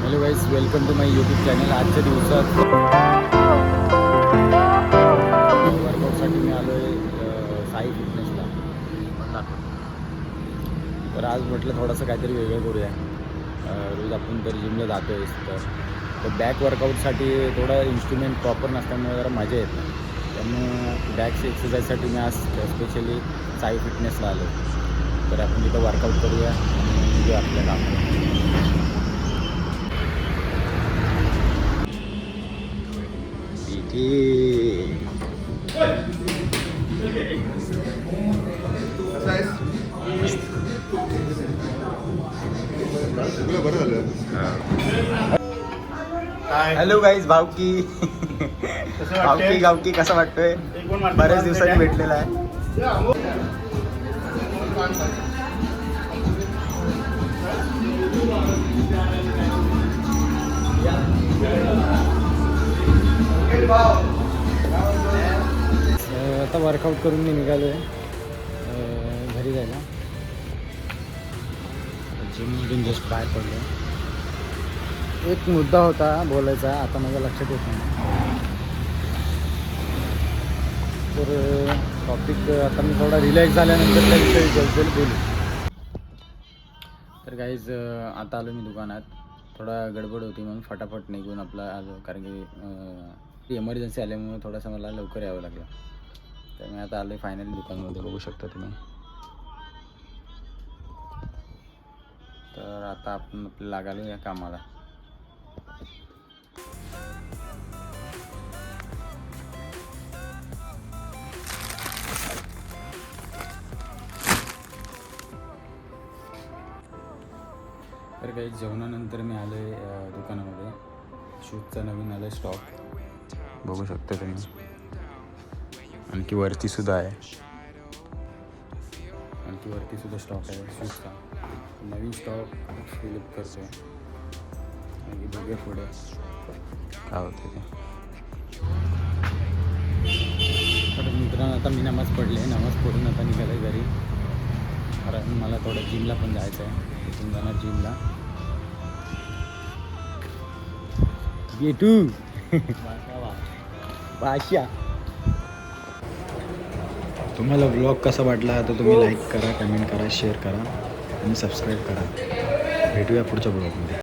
Hello guys, welcome to my YouTube channel. आजच्या दिवसात वर्कआउटसाठी मी आलो आहे साई फिटनेसला. तर आज म्हटलं थोडंसं काहीतरी वेगळं करूया. रोज आपण तर जिमला जातो आहेस तर बॅक वर्कआउटसाठी थोडं इन्स्ट्रुमेंट प्रॉपर नसल्यामुळे जरा मजा येत नाही. त्यामुळे बॅकची एक्सरसाइजसाठी मी आज स्पेशली साई फिटनेसला आलो. तर आपण तिथं वर्कआउट करूया आणि निघूया आपल्या कामाला. हॅलो गाईज, भावकी भावकी गावकी कसा वाटतोय? बऱ्याच दिवसांनी भेटलेला आहे. आता वर्कआउट करून मी निघालो आहे घरी जायला. जिममधून जस्ट बाहेर पडलो. एक मुद्दा होता बोलायचा, आता माझ्या लक्षात येत नाही. तर टॉपिक आता मी थोडा रिलॅक्स झाल्यानंतर त्याविषयी जलजल बोलू. तर गाईज आता आलो मी दुकानात. थोडा गडबड होती म्हणून फटाफट निघून आपला आलो, कारण की इमर्जन्सी आल्यामुळे थोडासा मला लवकर यावं लागलं. तर मी आता आलो आहे फायनली दुकानमध्ये, बघू शकता तुम्ही. तर आता आपण आपल्याला लागालो या कामाला. तर काही जेवणानंतर मी आलो आहे दुकानामध्ये. शूजचा नवीन आलं आहे स्टॉक, बघू शकता तुम्ही. आणखी वरतीसुद्धा आहे, आणखी वरतीसुद्धा स्टॉक आहे शूजचा. नवीन स्टॉक फिलअप करतो आहे आणि बघूया पुढे काय होते ते. तर मित्रांनो, आता मी नमाज पडले. नमाज पडून आता निघालं आहे घरी, कारण मला थोडं जिमला पण जायचं आहे. इथून जाणार जिमला. गेटू भाषा. तुम्हाला ब्लॉग कसा वाटला तर तुम्ही लाईक करा, कमेंट करा, शेअर करा आणि सबस्क्राईब करा. भेटूया पुढच्या ब्लॉगमध्ये.